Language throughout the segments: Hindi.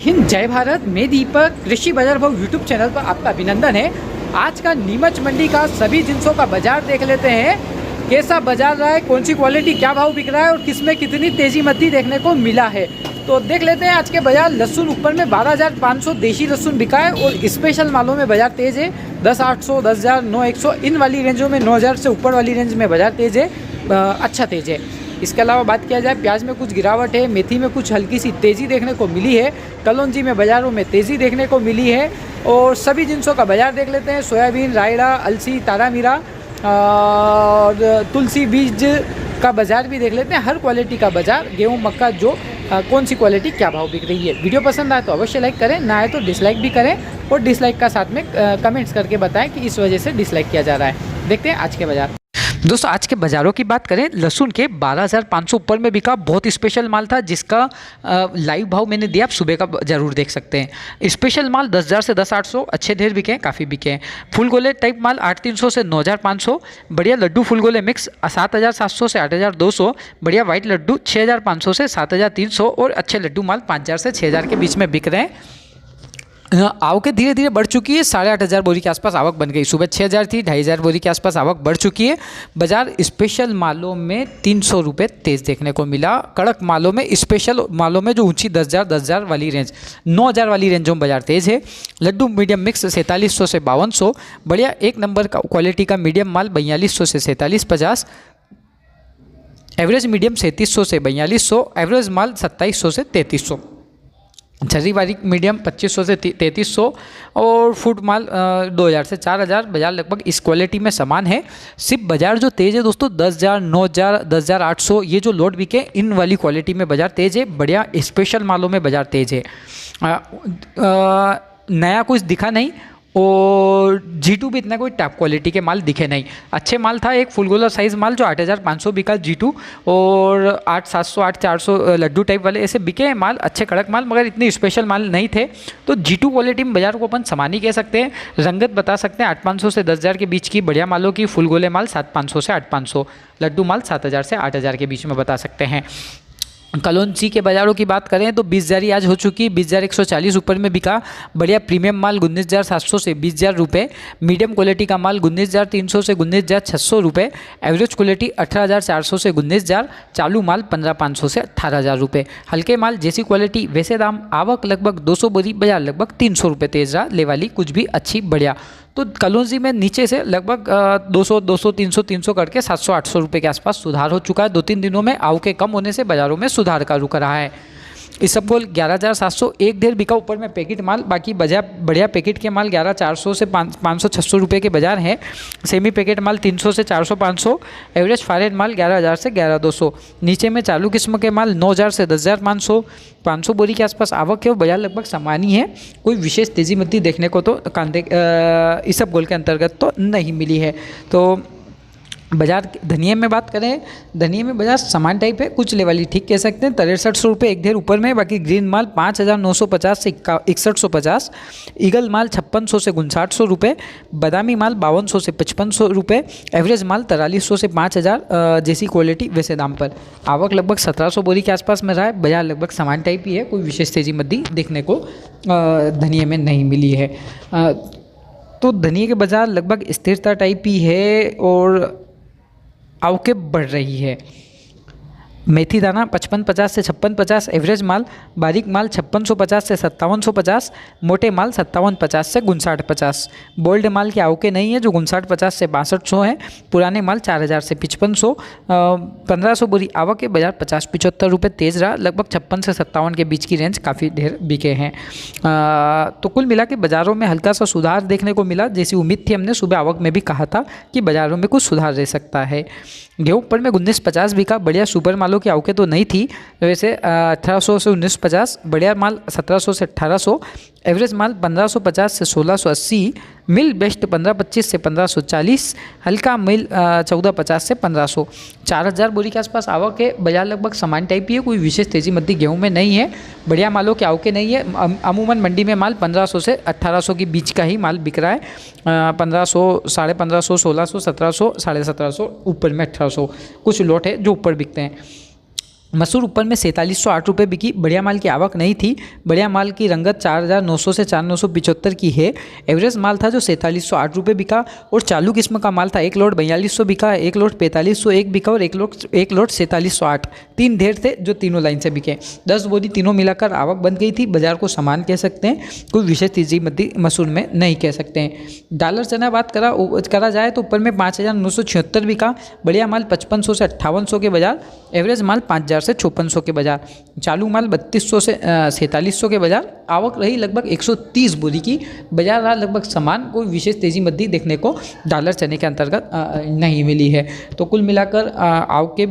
हिंद जय भारत। मैं दीपक, कृषि बाजार भाव यूट्यूब चैनल पर आपका अभिनंदन है। आज का नीमच मंडी का सभी जिनसों का बाजार देख लेते हैं। कैसा बाजार रहा है, कौन सी क्वालिटी क्या भाव बिक रहा है और किसमें कितनी तेजी मद्दी देखने को मिला है, तो देख लेते हैं। आज के बाजार लहसुन ऊपर में 12,500 देशी लहसुन बिका है और स्पेशल मालों में बाजार तेज है। 10,800, 10,000, 9,100 इन वाली रेंजों में, 9,000 से ऊपर वाली रेंज में बाजार तेज है, अच्छा तेज है। इसके अलावा बात किया जाए, प्याज में कुछ गिरावट है, मेथी में कुछ हल्की सी तेज़ी देखने को मिली है, कलौंजी में बाज़ारों में तेज़ी देखने को मिली है। और सभी जिनसों का बाज़ार देख लेते हैं। सोयाबीन, रायड़ा, अलसी, तारामीरा और तुलसी बीज का बाज़ार भी देख लेते हैं। हर क्वालिटी का बाज़ार, गेहूँ, मक्का, जो कौन सी क्वालिटी क्या भाव बिक रही है। वीडियो पसंद आए तो अवश्य लाइक करें, ना आए तो डिसलाइक भी करें और डिसलाइक का साथ में कमेंट्स करके बताएं कि इस वजह से डिसलाइक किया जा रहा है। देखते हैं आज के बाज़ार। दोस्तों, आज के बाज़ारों की बात करें, लहसुन के 12,500 ऊपर में बिका। बहुत स्पेशल माल था जिसका लाइव भाव मैंने दिया, आप सुबह का जरूर देख सकते हैं। स्पेशल माल 10,000 से 10,800 अच्छे ढेर बिके हैं, काफ़ी बिके हैं। फुल गोले टाइप माल 8,300 से 9,500। बढ़िया लड्डू फुल गोले मिक्स 7,700 से 8,200। बढ़िया वाइट लड्डू 6,500 से 7,300 और अच्छे लड्डू माल 5,000 से 6,000 के बीच में बिक रहे हैं। आवक धीरे धीरे बढ़ चुकी है। 8,500 बोरी के आसपास आवक बन गई। सुबह 6,000 थी, 2,500 बोरी के आसपास आवक बढ़ चुकी है। बाजार स्पेशल मालों में 300 रुपये तेज़ देखने को मिला। कड़क मालों में, स्पेशल मालों में जो ऊंची 10,000 वाली रेंज, 9,000 वाली रेंजों में बाजार तेज़ है। लड्डू मीडियम मिक्स 4,700 से 5,200। बढ़िया एक नंबर का क्वालिटी का मीडियम माल 4,200 से 4,450। एवरेज मीडियम 3,700 से 4,200। एवरेज माल 2,700 से 3,300। छर्री बारीक मीडियम 2,500 से 3,300 और फूड माल 2,000 से 4,000। बाजार लगभग इस क्वालिटी में समान है। सिर्फ बाजार जो तेज़ है दोस्तों, 10,000, 9,000, 10,800 ये जो लोड बिके, इन वाली क्वालिटी में बाजार तेज़ है। बढ़िया स्पेशल मालों में बाजार तेज़ है। नया कुछ दिखा नहीं और G2 भी इतना कोई टॉप क्वालिटी के माल दिखे नहीं। अच्छे माल था एक फुल गोला साइज़ माल जो 8,500 बिका G2 और 8,700, 8,400 लड्डू टाइप वाले ऐसे बिके माल, अच्छे कड़क माल, मगर इतने स्पेशल माल नहीं थे। तो G2 क्वालिटी में बाजार को अपन समान ही कह सकते हैं। रंगत बता सकते हैं 8,500 से 10,000 के बीच की बढ़िया मालों की। फुल गोले माल 7,500 से 8,500, लड्डू माल 7,000 से 8,000 के बीच में बता सकते हैं। कलौंजी के बाज़ारों की बात करें तो 20,000 आज हो चुकी, 20,140 ऊपर में बिका। बढ़िया प्रीमियम माल 19,700 से 20,000 रुपये। मीडियम क्वालिटी का माल 19,300 से 19,600 रुपये। एवरेज क्वालिटी 18,400 से 19,000। चालू माल 15,500 से 18,000 रुपये। हल्के माल जैसी क्वालिटी वैसे दाम। आवक लगभग 200 बोरी, बाजार लगभग 300 रुपये तेज रहा। ले वाली कुछ भी अच्छी बढ़िया। तो कलौंजी में नीचे से लगभग 200, 200, 300, 300 करके 700, 800 रुपये के आसपास सुधार हो चुका है। 2-3 दिनों में आवकें कम होने से बाज़ारों में सुधार का रुख रहा है। इसबगोल 11,700 एक ढेर बिका ऊपर में पैकेट माल। बाकी बाजार बढ़िया पैकेट के माल 11,400 से 500, 600 रुपये के बाजार हैं। सेमी पैकेट माल 300 से 400, 500। एवरेज फॉरेन माल 11,000 से 11,200। नीचे में चालू किस्म के माल 9,000 से 10,500, 500 बोरी के आसपास आवक है और बाजार लगभग समान ही है। कोई विशेष तेजी मद्दी देखने को तो कांदे इसबगोल के अंतर्गत तो नहीं मिली है। तो बाजार धनिया में बात करें, धनिया में बाजार समान टाइप है, कुछ लेवली ठीक कह सकते हैं। 6300 रुपये एक ढेर ऊपर में। बाकी ग्रीन माल 5,950 से 6150। ईगल माल 5600 से 5900 रुपये। बादामी माल 5200 से 5500 रुपये। एवरेज माल 4300 से 5,000। जैसी क्वालिटी वैसे दाम पर। आवक लगभग 1,700 बोरी के आसपास में रहा है। बाजार लगभग समान टाइप ही है, कोई विशेष तेजी मद्दी देखने को धनिया में नहीं मिली है। तो धनिया के बाजार लगभग स्थिरता टाइप ही है और आवकें बढ़ रही है। मेथी दाना 5550 से 5650 एवरेज माल। बारीक माल 5650 से 5750। मोटे माल 5750 से 5950। बोल्ड माल की आवकें नहीं है जो 5950 से 6200 है। पुराने माल 4,000 से 5500। 1,500 बोरी आवक के बाजार 50-75 रुपये तेज रहा। लगभग 56 से 57 के बीच की रेंज काफ़ी ढेर बिके हैं। तो कुल मिला के बाज़ारों में हल्का सा सुधार देखने को मिला। जैसी उम्मीद थी, हमने सुबह आवक में भी कहा था कि बाज़ारों में कुछ सुधार रह सकता है। गेहूँ पर में 1950 बिका। बढ़िया सुपर मालों की आवकें तो नहीं थी वैसे। 1800 से 1950। बढ़िया माल 1700 से 1800। एवरेज माल 1550 से 1680। मिल बेस्ट 1525 से 1540। हल्का मिल 1450 से 1500। 4,000 बोरी के आसपास आवक है। बाजार लगभग समान टाइप ही है, कोई विशेष तेजी मद्दी गेहूं में नहीं है। बढ़िया मालों की आवकें नहीं है। अमूमन मंडी में माल 1500 से 1800 के बीच का ही माल बिक रहा है। 1500, 1550, 1600, 1700, 1750, ऊपर में 1800 कुछ लॉट है जो ऊपर बिकते हैं। मसूर ऊपर में 4708 रुपये बिकी, बढ़िया माल की आवक नहीं थी। बढ़िया माल की रंगत 4900 से 4975 की है। एवरेज माल था जो 4708 रुपये बिका और चालू किस्म का माल था। एक लोट 4200 बिका, एक लोट 4501 बिका और एक लोट 4708। 3 ढेर थे जो तीनों लाइन से बिके। 10 बोरी तीनों मिलाकर आवक बन गई थी। बाजार को समान कह सकते हैं, कोई विशेष तेजी मसूर में नहीं कह सकते हैं। डॉलर चना बात करा जाए तो ऊपर में 5976 बिका। बढ़िया माल 5500 से 5800 के बाजार। एवरेज माल 5000 से 5600 के बाजार। चालू माल 3200 से 4700 के बाजार। आवक रही लगभग 130 बोरी की। बाजार रहा लगभग समान, कोई विशेष तेजी मद्दी देखने को डॉलर चने के अंतर्गत नहीं मिली है। तो कुल मिलाकर आवक के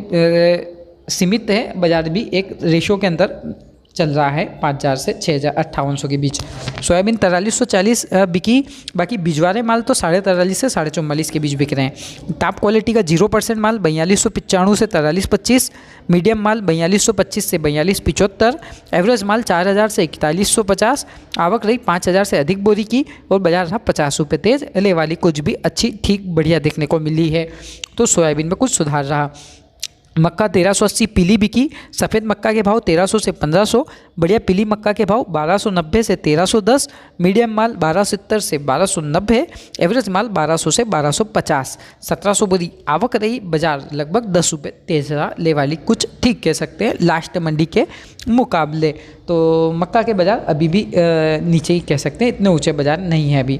सीमित है, बाजार भी एक रेशो के अंदर चल रहा है 5000 से 5800 के बीच। सोयाबीन 4340 बिकी। बाकी बिजवारे माल तो 43.5 से 44.5 के बीच बिक रहे हैं। टॉप क्वालिटी का 0% माल 4295 से 4325। मीडियम माल 4225 से 4275। एवरेज माल 4000 से 4150। आवक रही 5000 से अधिक बोरी की और बाजार रहा 50 रुपये तेज। ले वाली कुछ भी अच्छी ठीक बढ़िया देखने को मिली है। तो सोयाबीन में कुछ सुधार रहा। मक्का 1380 पीली बिकी। सफ़ेद मक्का के भाव 1300 से 1500। बढ़िया पीली मक्का के भाव 1290 से 1310। मीडियम माल 1270 से 1290। एवरेज माल 1200 से 1250। 1700 बोरी आवक रही। बाजार लगभग 10 रुपये तेज रहा। ले वाली कुछ ठीक कह सकते हैं लास्ट मंडी के मुकाबले। तो मक्का के बाज़ार अभी भी नीचे ही कह सकते हैं, इतने ऊंचे बाज़ार नहीं है अभी।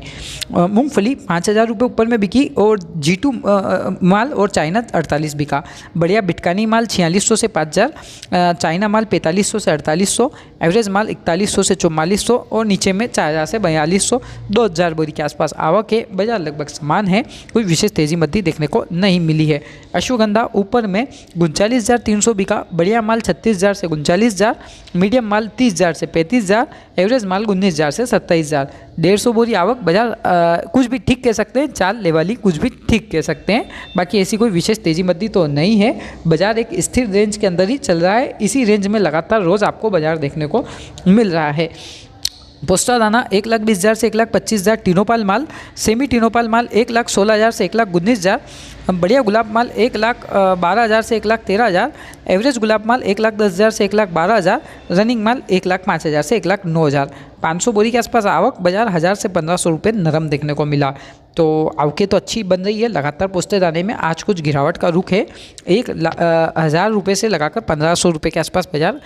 मूंगफली 5000 रुपये ऊपर में बिकी और G2 माल और चाइना 48 बिका। बढ़िया बिटकानी माल 4600 से 5000। चाइना माल 4500 से 4800। एवरेज माल 4100 से 4400 और नीचे में 4000 से 4200। 2000 बोरी के आसपास आवक है। बाजार लगभग समान है, कोई विशेष तेजी मद्दी देखने को नहीं मिली है। अश्वगंधा ऊपर में 39300 बिका। बढ़िया माल 36000 से 39000। मीडियम माल 30000 से 35000। एवरेज माल 19000 से 27000। 150 बोरी आवक। बाजार कुछ भी ठीक कह सकते हैं, चाल ले वाली कुछ भी ठीक कह सकते हैं। बाकी ऐसी कोई विशेष तेजी मद्दी तो नहीं है। बाजार एक स्थिर रेंज के अंदर ही चल रहा है। इसी रेंज में लगातार रोज़ आपको बाजार देखने को मिल रहा है। पोस्टा दाना 1,20,000 से 1,25,000। टीनोपाल माल, सेमी टीनोपाल माल 1,16,000 से 1,19,000। बढ़िया गुलाब माल 1,12,000 से 1,13,000। एवरेज गुलाब माल 1,10,000 से 1,12,000। रनिंग माल 1,05,000 से 1,09,000। 500 बोरी के आसपास आवक। बाजार 1000 से 1500 रुपये नरम देखने को मिला। तो आवकें तो अच्छी बन रही है लगातार। पोस्ते दाने में आज कुछ गिरावट का रुख है। 1000 रुपये से लगाकर 1500 रुपये के आसपास बाजार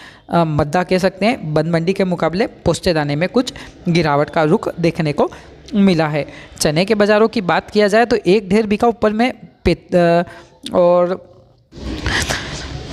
मद्दा कह सकते हैं। बंद मंडी के मुकाबले पोस्ते दाने में कुछ गिरावट का रुख देखने को मिला है। चने के बाज़ारों की बात किया जाए तो एक ढेर बिका ऊपर में और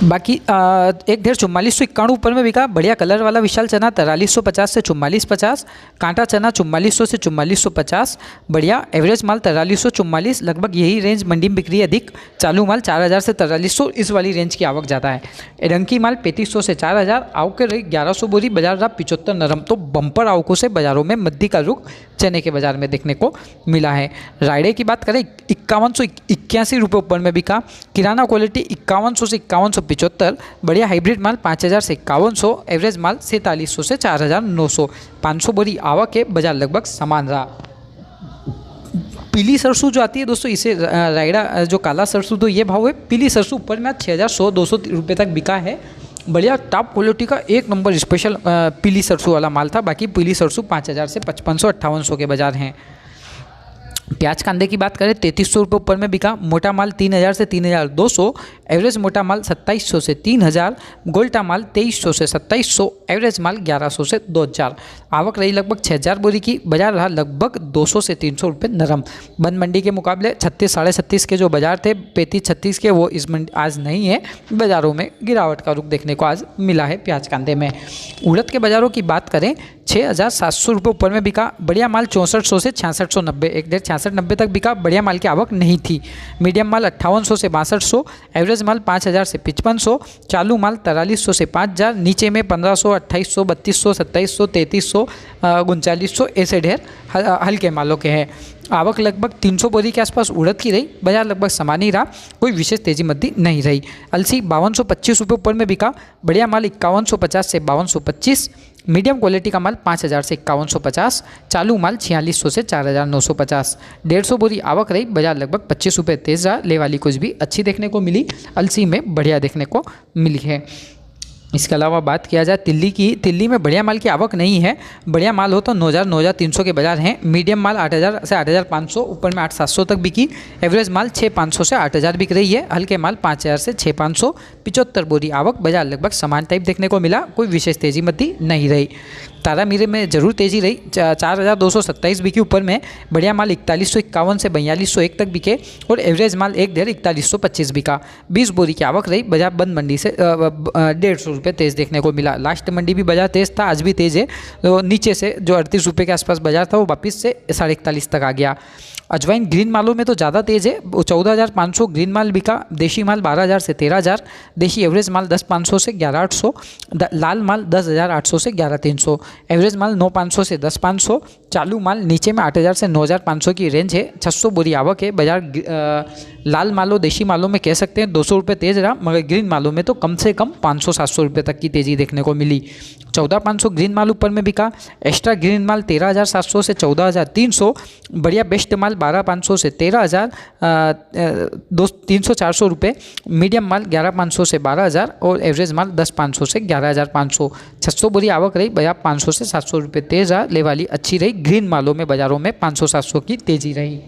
बाकी एक ढेर 4491 ऊपर में बिका। बढ़िया कलर वाला विशाल चना 4350 से 4450। कांटा चना 4400 से 4450। बढ़िया एवरेज माल 4344। लगभग यही रेंज मंडी में बिक रही है अधिक। चालू माल 4000 से 4300, इस वाली रेंज की आवक ज़्यादा है। रंकी माल 3500 से 4000। आवक रही 1100 बोरी। बाजार रहा 75 नरम। तो बम्पर आवकों से बाजारों में मद्दी का रुख चने के बाजार में देखने को मिला है। रायडे की बात करें 5181 रुपये ऊपर में बिका। किराना क्वालिटी 5100 से 5175। बढ़िया हाइब्रिड माल 5000 से 5100। एवरेज माल 4300 से 4900। 500 बोरी आवक है। बाजार लगभग समान रहा। पीली सरसों जो आती है दोस्तों, इसे रायडा जो काला सरसों, तो ये भाव है। पीली सरसों ऊपर में 6100-200 रुपये तक बिका है। बढ़िया टॉप क्वालिटी का एक नंबर स्पेशल पीली सरसों वाला माल था। बाकी पीली सरसों 5000 से 5500-5800 के बाजार हैं। प्याज कांदे की बात करें 3300 रुपये ऊपर में बिका। मोटा माल 3000 से 3200। एवरेज मोटा माल 2700 से 3000। गोल्टा माल 2300 से 2700। एवरेज माल 1100 से 2000। आवक रही लगभग 6000 बोरी की। बाजार रहा लगभग 200 से 300 रुपये नरम। बंद मंडी के मुकाबले 36 साढ़े 36 के जो बाजार थे 35-36 के, वो इस मंडी आज नहीं है। बाज़ारों में गिरावट का रुख देखने को आज मिला है प्याज कांदे में। उड़द के बाज़ारों की बात करें 6700 रुपये ऊपर में बिका। बढ़िया माल 6400 से 6690। एक डेढ़ 6690 तक बिका। बढ़िया माल की आवक नहीं थी। मीडियम माल 5800 से 6200। एवरेज माल 5000 से 5500। चालू माल 4300 से 5000। नीचे में 1500, 2800, 3200, 2700, 3300, 3900 ऐसे ढेर हल्के मालों के हैं। आवक लगभग 300 बोरी के आसपास उड़द की रही। बाजार लगभग समान ही रहा, कोई विशेष तेजी मद्दी नहीं रही। अलसी 5225 रुपये ऊपर में बिका। बढ़िया माल 5150 से 5225। मीडियम क्वालिटी का माल 5000 से 5150। चालू माल 4600 से 4950। 150 बोरी आवक रही। बाजार लगभग 25 रुपये तेज रहा। ले वाली कुछ भी अच्छी देखने को मिली। अलसी में बढ़िया देखने को मिली है। इसके अलावा बात किया जाए तिल्ली की, तिल्ली में बढ़िया माल की आवक नहीं है। बढ़िया माल हो तो 9,000 9,300 के बाजार हैं। मीडियम माल 8,000 से 8,500, ऊपर में 8,700 तक बिकी। एवरेज माल 6,500 से 8,000 बिक रही है। हल्के माल 5,000 से 6,500। 75 बोरी आवक। बाजार लगभग समान टाइप देखने को मिला, कोई विशेष तेजी मती नहीं रही। तारा मीरे में जरूर तेजी रही, 4,227 बिकी ऊपर में। बढ़िया माल 4151 से 4201 तक बिके और एवरेज माल 4125 बिका। 20 बोरी की आवक रही। बाजार बंद मंडी से 150 रुपये तेज़ देखने को मिला। लास्ट मंडी भी बाजार तेज़ था, आज भी तेज़ है। तो नीचे से जो 38 रुपये के आसपास बाजार था वो वापस से 41.5 तक आ गया। अजवाइन ग्रीन मालों में तो ज़्यादा तेज़ है, 14,500 ग्रीन माल बिका। देशी माल 12,000 से 13,000। देशी एवरेज माल 10,500 से 11,800। लाल माल 10,800 से 11,300। एवरेज माल 9,500 से 10,500। चालू माल नीचे में 8,000 से 9,500 की रेंज है। 600 बोरी आवक है। बाजार लाल मालों देशी मालों में कह सकते हैं 200 रुपये तेज़ रहा, मगर ग्रीन मालों में तो कम से कम 500-700 रुपये तक की तेज़ी देखने को मिली। 14,500 ग्रीन माल ऊपर में बिका। एक्स्ट्रा ग्रीन माल 13,700 से 14,300। बढ़िया बेस्ट माल 12,500 से 13,000, 300-400 रुपये। मीडियम माल 11,500 से 12,000 और एवरेज माल 10,500 से 11,500। 600 बोरी आवक रही। बाजार 500 से 700 रुपये तेज़ रहा। ले वाली अच्छी रही। ग्रीन मालों में बाजारों में 500-700 की तेज़ी रही।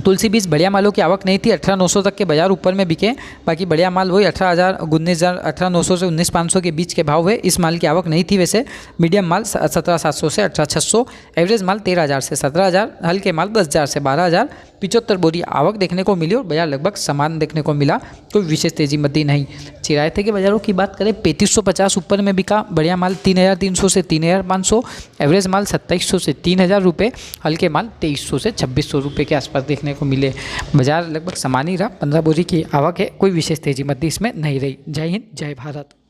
तुलसी बीज बढ़िया मालों की आवक नहीं थी, 18,900 तक के बाजार ऊपर में बिके। बाकी बढ़िया माल वही 18,000 19,000, 18,900 से 19,500 के बीच के भाव है। इस माल की आवक नहीं थी वैसे। मीडियम माल 17,700 से 18,600। एवरेज माल 13,000 से 17,000। हल्के माल 10,000 से 12,000। 75 बोरी आवक देखने को मिली और बाजार लगभग समान देखने को मिला, कोई विशेष तेजी मती नहीं। चिरायते के बाजारों की बात करें, 3550 ऊपर में बिका। बढ़िया माल 3,300 से 3,500। एवरेज माल 2,700 से 3,000 रुपये। हल्के माल 2,300 से 2,600 रुपये के आसपास देखने को मिले। बाजार लगभग समान ही रहा। 15 बोरी की आवक है, कोई विशेष तेजी मती इसमें नहीं रही। जय हिंद, जय भारत।